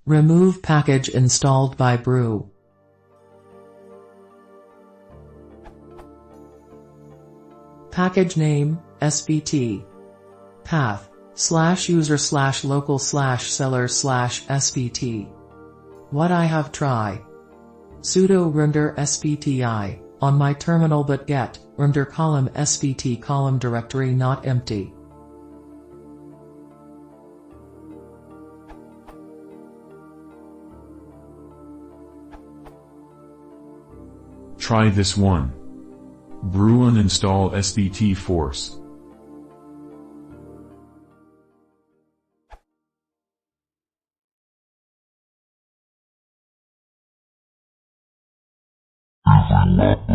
Remove package installed by brew. Package name, SVT. Path, /user/local/seller/SVT. What I have try. Sudo render svti, on my terminal but get, render column svt column directory not empty. Try this one. Brew uninstall svt force. If